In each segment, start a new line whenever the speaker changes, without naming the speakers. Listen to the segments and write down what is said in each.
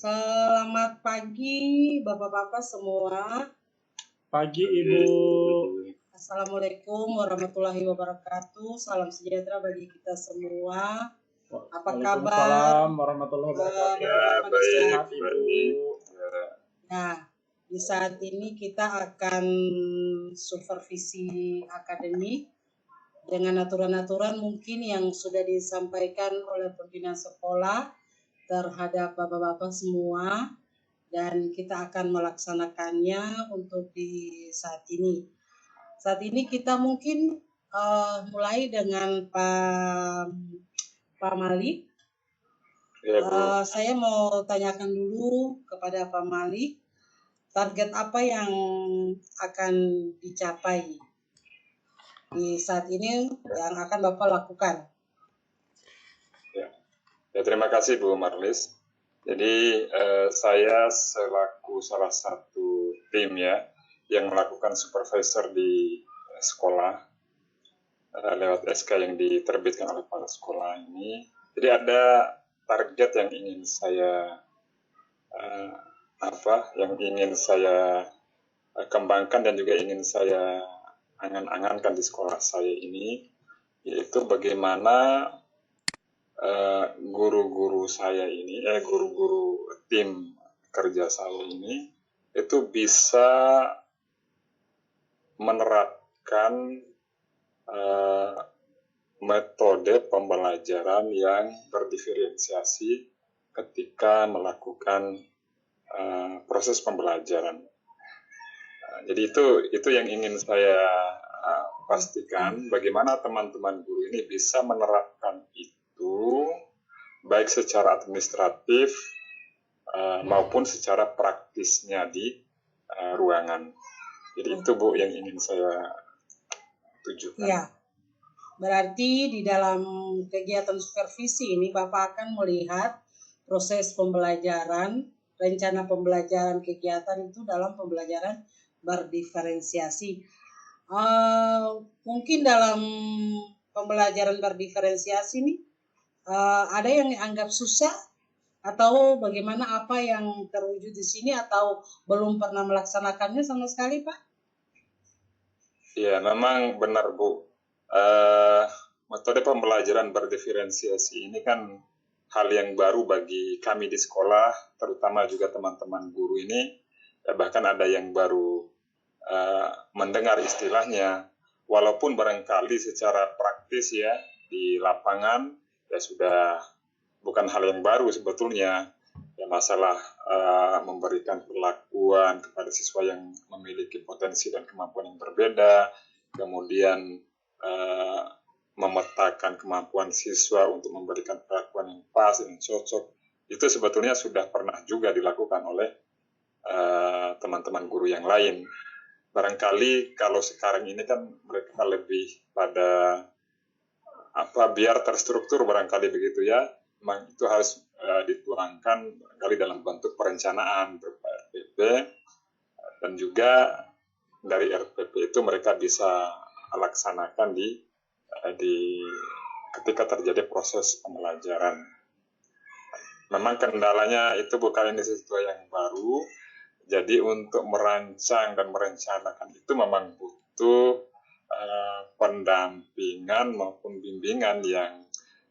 Selamat pagi Bapak-bapak semua.
Pagi Ibu.
Assalamualaikum warahmatullahi wabarakatuh. Salam sejahtera bagi kita semua. Apa kabar?
Waalaikumsalam warahmatullahi wabarakatuh.
Baik,
Ibu.
Nah, di saat ini kita akan supervisi akademik dengan aturan-aturan mungkin yang sudah disampaikan oleh pimpinan sekolah terhadap bapak-bapak semua, dan kita akan melaksanakannya untuk di saat ini. Saat ini kita mungkin mulai dengan Pak Malik. Saya mau tanyakan dulu kepada Pak Malik, target apa yang akan dicapai di saat ini yang akan Bapak lakukan?
Ya, terima kasih Bu Marlis. Jadi saya selaku salah satu tim ya yang melakukan supervisor di sekolah lewat SK yang diterbitkan oleh kepala sekolah ini. Jadi ada target yang ingin saya kembangkan dan juga ingin saya angan-angankan di sekolah saya ini, yaitu bagaimana guru-guru saya ini, guru-guru tim kerja saya ini itu bisa menerapkan metode pembelajaran yang berdiferensiasi ketika melakukan proses pembelajaran. Jadi itu yang ingin saya pastikan, bagaimana teman-teman guru ini bisa menerapkan itu baik secara administratif maupun secara praktisnya di ruangan. Jadi itu Bu yang ingin saya tujukan.
Ya, berarti di dalam kegiatan supervisi ini Bapak akan melihat proses pembelajaran, rencana pembelajaran kegiatan itu dalam pembelajaran berdiferensiasi. Mungkin dalam pembelajaran berdiferensiasi ini ada yang dianggap susah atau bagaimana, apa yang terwujud di sini atau belum pernah melaksanakannya sama sekali, Pak?
Ya, memang benar Bu. Metode pembelajaran berdiferensiasi ini kan hal yang baru bagi kami di sekolah, terutama juga teman-teman guru ini. Bahkan ada yang baru mendengar istilahnya, walaupun barangkali secara praktis ya di lapangan ya sudah bukan hal yang baru sebetulnya. Ya, masalah memberikan perlakuan kepada siswa yang memiliki potensi dan kemampuan yang berbeda, kemudian memetakan kemampuan siswa untuk memberikan perlakuan yang pas dan cocok, itu sebetulnya sudah pernah juga dilakukan oleh teman-teman guru yang lain. Barangkali kalau sekarang ini kan mereka lebih pada biar terstruktur barangkali begitu ya, memang itu harus dituangkan barangkali dalam bentuk perencanaan berupa RPP, dan juga dari RPP itu mereka bisa laksanakan di ketika terjadi proses pembelajaran. Memang kendalanya itu bukan ini sesuatu yang baru, jadi untuk merancang dan merencanakan itu memang butuh pendampingan maupun bimbingan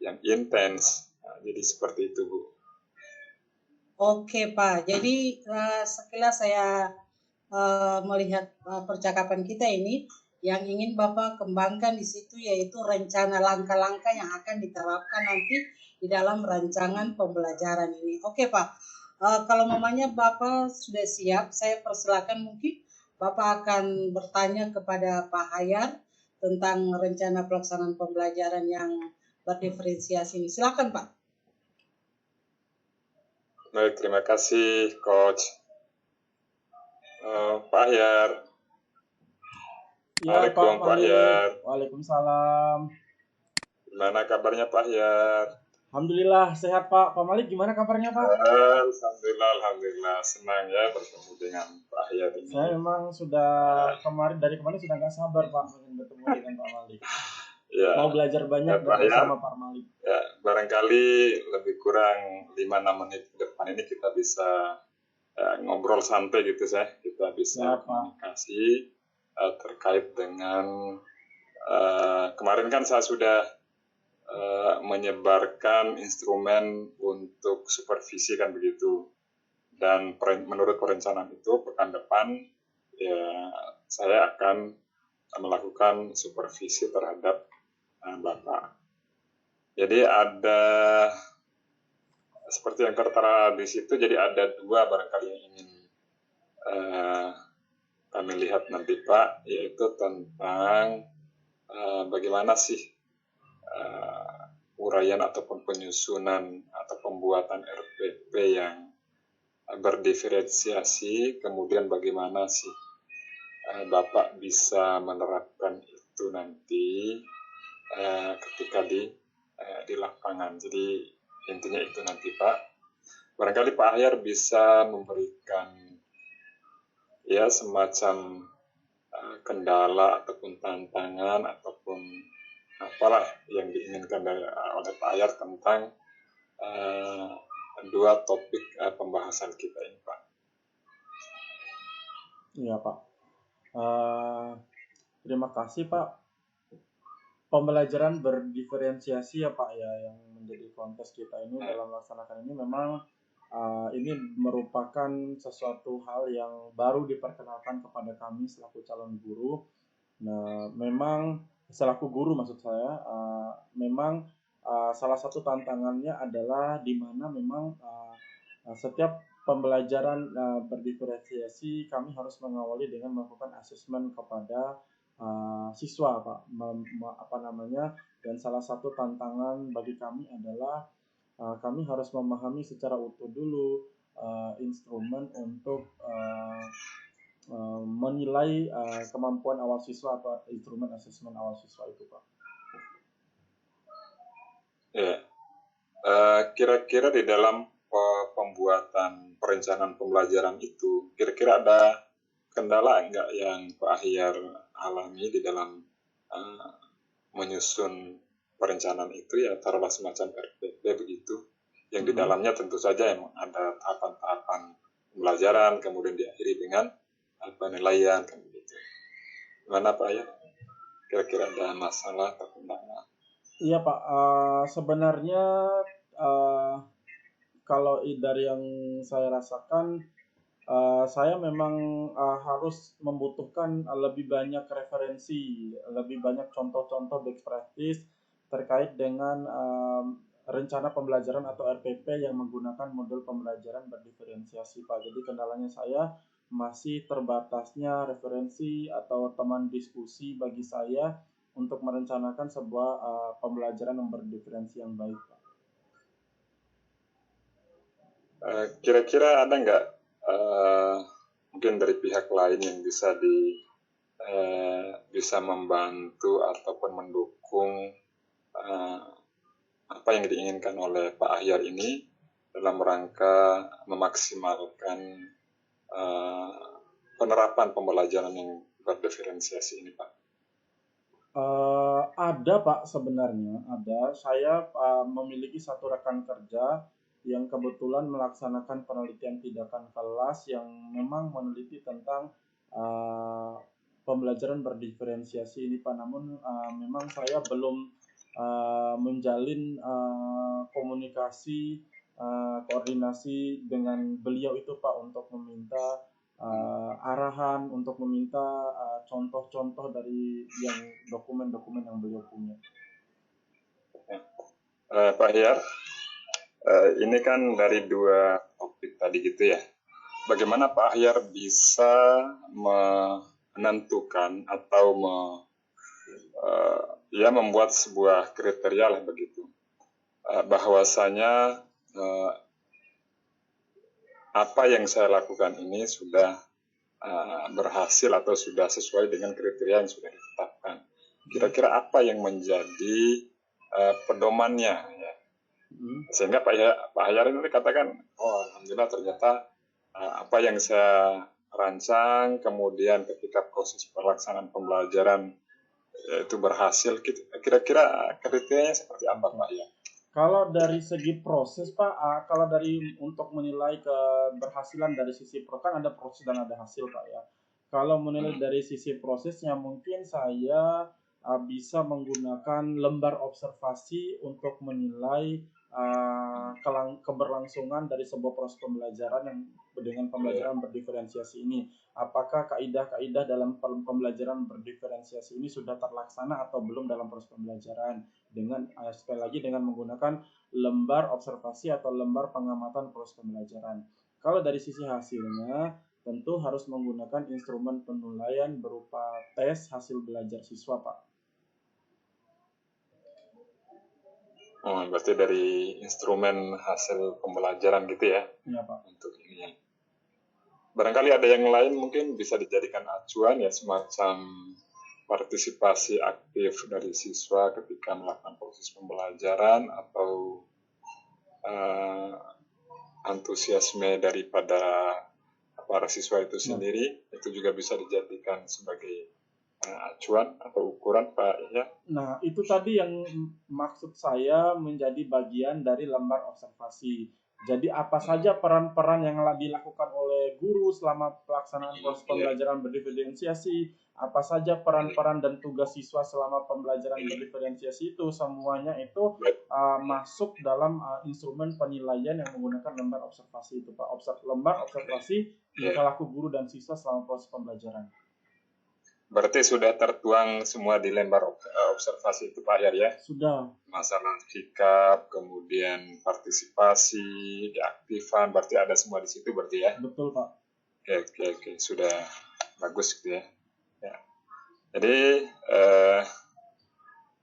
yang intens. Jadi seperti itu Bu.
Oke Pak, jadi sekilas saya melihat percakapan kita ini, yang ingin Bapak kembangkan di situ yaitu rencana langkah-langkah yang akan diterapkan nanti di dalam rancangan pembelajaran ini. Oke Pak, kalau mamanya Bapak sudah siap, saya persilakan mungkin Bapak akan bertanya kepada Pak Hayar tentang rencana pelaksanaan pembelajaran yang berdiferensiasi ini. Silakan Pak.
Baik, terima kasih Coach. Pak Hayar.
Ya,
Assalamualaikum Pak Hayar.
Waalaikumsalam.
Gimana kabarnya Pak Hayar?
Alhamdulillah sehat Pak. Pak Malik gimana kabarnya Pak?
Alhamdulillah senang ya bertemu dengan Pak Hayar ini.
Saya memang sudah dari kemarin sudah nggak sabar Pak ingin bertemu dengan Pak Malik.
Ya.
Mau belajar banyak
Pak Hayar,
sama Pak Malik.
Ya, barangkali lebih kurang 5-6 menit ke depan depan ini kita bisa ngobrol santai gitu kita bisa komunikasi terkait dengan kemarin kan saya sudah menyebarkan instrumen untuk supervisi kan begitu, dan menurut perencanaan itu pekan depan ya saya akan melakukan supervisi terhadap Bapak. Jadi ada seperti yang tertera di situ, jadi ada dua barangkali yang ingin kami lihat nanti Pak, yaitu tentang bagaimana sih uraian ataupun penyusunan atau pembuatan RPP yang berdiferensiasi, kemudian bagaimana sih Bapak bisa menerapkan itu nanti ketika di lapangan. Jadi intinya itu nanti Pak. Barangkali Pak Ahyar bisa memberikan ya semacam kendala ataupun tantangan ataupun apalah yang diinginkan oleh Pak Ahyar tentang dua topik pembahasan kita ini Pak.
Iya Pak. Terima kasih Pak. Pembelajaran berdiferensiasi ya Pak ya, yang menjadi kontes kita ini dalam melaksanakan ini memang ini merupakan sesuatu hal yang baru diperkenalkan kepada kami selaku calon guru. Nah, memang selaku guru maksud saya, memang salah satu tantangannya adalah di mana memang setiap pembelajaran berdiferensiasi kami harus mengawali dengan melakukan asesmen kepada siswa Pak, dan salah satu tantangan bagi kami adalah kami harus memahami secara utuh dulu instrumen untuk menilai kemampuan awal siswa atau instrumen asesmen awal siswa itu Pak.
Ya, kira-kira di dalam pembuatan perencanaan pembelajaran itu, kira-kira ada kendala enggak yang Pak Ahyar alami di dalam menyusun perencanaan itu, ya taruhlah semacam RPP begitu, yang di dalamnya tentu saja memang ada tahapan-tahapan pembelajaran, kemudian diakhiri dengan penilaian kan begitu. Gimana Pak Ahyar? Kira-kira ada masalah atau kendala?
Iya Pak, sebenarnya kalau dari yang saya rasakan, saya memang harus membutuhkan lebih banyak referensi, lebih banyak contoh-contoh best practice terkait dengan rencana pembelajaran atau RPP yang menggunakan modul pembelajaran berdiferensiasi Pak. Jadi kendalanya saya masih terbatasnya referensi atau teman diskusi bagi saya untuk merencanakan sebuah pembelajaran yang berdiferensi yang baik Pak.
Kira-kira ada nggak mungkin dari pihak lain yang bisa membantu ataupun mendukung apa yang diinginkan oleh Pak Ahyar ini dalam rangka memaksimalkan penerapan pembelajaran yang berdiferensiasi ini Pak?
Ada Pak, sebenarnya ada. Saya memiliki satu rekan kerja yang kebetulan melaksanakan penelitian tindakan kelas yang memang meneliti tentang pembelajaran berdiferensiasi ini Pak. Namun memang saya belum menjalin komunikasi, koordinasi dengan beliau itu Pak untuk meminta arahan, untuk meminta contoh-contoh dari yang dokumen-dokumen yang beliau punya.
Pak Ahyar, ini kan dari dua topik tadi gitu ya. Bagaimana Pak Ahyar bisa menentukan atau membuat sebuah kriteria lah begitu, bahwasanya apa yang saya lakukan ini sudah berhasil atau sudah sesuai dengan kriteria yang sudah ditetapkan. Kira-kira apa yang menjadi pedomannya ya? Sehingga Pak Ahyar ini katakan, oh alhamdulillah ternyata apa yang saya rancang kemudian ketika proses pelaksanaan pembelajaran itu berhasil. Kira-kira kriterianya seperti apa Pak Ahyar?
Kalau dari segi proses Pak, kalau dari untuk menilai keberhasilan dari sisi kan ada proses dan ada hasil Pak ya. Kalau menilai dari sisi prosesnya mungkin saya bisa menggunakan lembar observasi untuk menilai keberlangsungan dari sebuah proses pembelajaran yang dengan pembelajaran berdiferensiasi ini. Apakah kaidah-kaidah dalam pembelajaran berdiferensiasi ini sudah terlaksana atau belum dalam proses pembelajaran, dengan sekali lagi dengan menggunakan lembar observasi atau lembar pengamatan proses pembelajaran. Kalau dari sisi hasilnya, tentu harus menggunakan instrumen penilaian berupa tes hasil belajar siswa, Pak.
Berarti dari instrumen hasil pembelajaran gitu ya?
Iya, Pak.
Untuk ini. Barangkali ada yang lain mungkin bisa dijadikan acuan ya, semacam partisipasi aktif dari siswa ketika melakukan proses pembelajaran, atau antusiasme daripada para siswa itu sendiri, itu juga bisa dijadikan sebagai acuan atau ukuran Pak ya.
Nah, itu tadi yang maksud saya menjadi bagian dari lembar observasi. Jadi apa saja peran-peran yang dilakukan oleh guru selama pelaksanaan proses pembelajaran berdiferensiasi, apa saja peran-peran dan tugas siswa selama pembelajaran berdiferensiasi, itu semuanya itu masuk dalam instrumen penilaian yang menggunakan lembar observasi itu Pak. Lembar observasi tingkah laku guru dan siswa selama proses pembelajaran.
Berarti sudah tertuang semua di lembar observasi itu Pak Yar ya?
Sudah.
Masalah sikap, kemudian partisipasi, keaktifan, berarti ada semua di situ berarti ya?
Betul Pak.
Oke, sudah bagus gitu ya. Jadi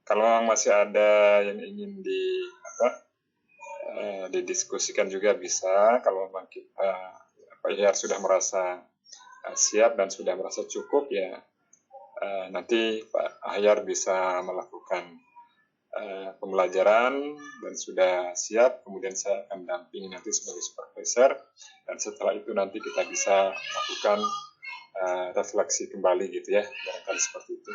kalau masih ada yang ingin didiskusikan juga bisa. Kalau memang kita Pak Yar sudah merasa siap dan sudah merasa cukup ya, nanti Pak Ahyar bisa melakukan pembelajaran dan sudah siap, kemudian saya akan dampingi nanti sebagai supervisor, dan setelah itu nanti kita bisa melakukan refleksi kembali gitu ya, barangkali seperti itu.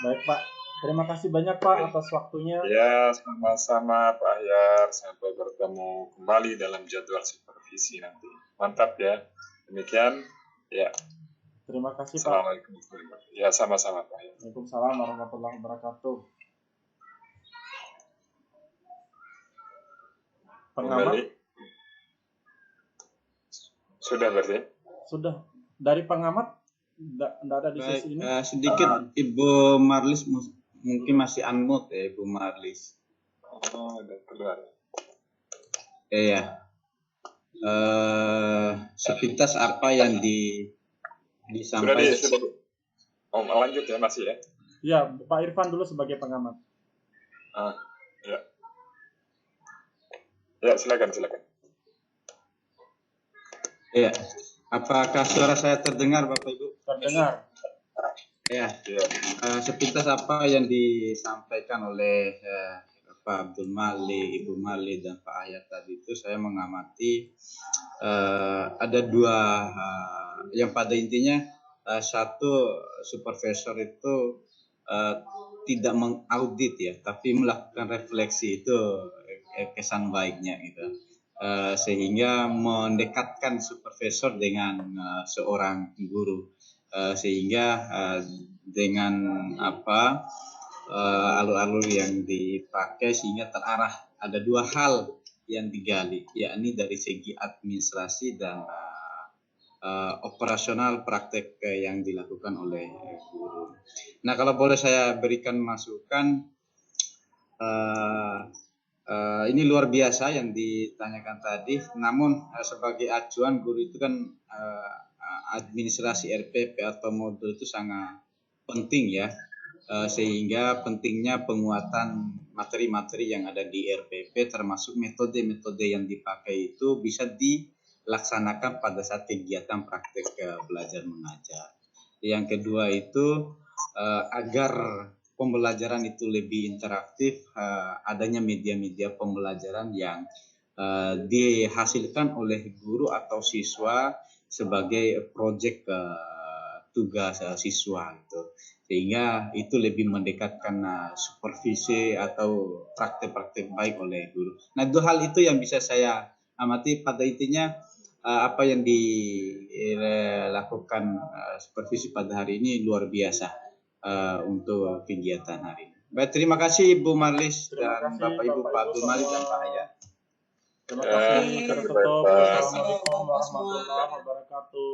Baik Pak, terima kasih banyak Pak atas waktunya.
Ya, sama-sama Pak Ahyar, sampai bertemu kembali dalam jadwal supervisi nanti. Mantap ya, demikian ya.
Terima kasih Pak.
Assalamualaikum. Ya, sama-sama Pak.
Waalaikumsalam warahmatullahi wabarakatuh. Pengamat?
Sudah berarti?
Sudah. Dari pengamat tidak ada di sesi ini.
Sedikit Ibu Marlis mungkin masih unmute ya Ibu Marlis.
Oh, udah keluar.
Iya. Sepintas apa yang disampaikan.
Sudah. Lanjut ya, masih ya?
Ya, Pak Irfan dulu sebagai pengamat.
Ya. Ya, silakan.
Iya. Apakah suara saya terdengar Bapak Ibu?
Terdengar.
Ya. Sepintas apa yang disampaikan oleh Pak Abdul Malik, Ibu Malik, dan Pak Ahyar tadi itu, saya mengamati ada dua yang pada intinya satu, supervisor itu tidak mengaudit ya, tapi melakukan refleksi, itu kesan baiknya gitu, sehingga mendekatkan supervisor dengan seorang guru, sehingga dengan alur-alur yang dipakai sehingga terarah. Ada dua hal yang digali, yakni dari segi administrasi dan operasional praktek yang dilakukan oleh guru. Nah, kalau boleh saya berikan masukan, ini luar biasa yang ditanyakan tadi, namun sebagai acuan guru itu kan administrasi RPP atau modul itu sangat penting ya, sehingga pentingnya penguatan materi-materi yang ada di RPP, termasuk metode-metode yang dipakai itu bisa dilaksanakan pada saat kegiatan praktek belajar mengajar. Yang kedua itu agar pembelajaran itu lebih interaktif, adanya media-media pembelajaran yang dihasilkan oleh guru atau siswa sebagai proyek tugas siswa itu. sehingga itu lebih mendekatkan supervisi atau praktek-praktek baik oleh guru. Nah, dua hal itu yang bisa saya amati. Pada intinya apa yang dilakukan supervisi pada hari ini luar biasa untuk kegiatan hari ini. Baik, terima kasih Ibu Marlis dan Bapak Ibu, Pak Abdul Malik dan Pak Hayat.
Terima kasih. Kita tutup.
Baik, Pak.
Assalamualaikum warahmatullahi wabarakatuh.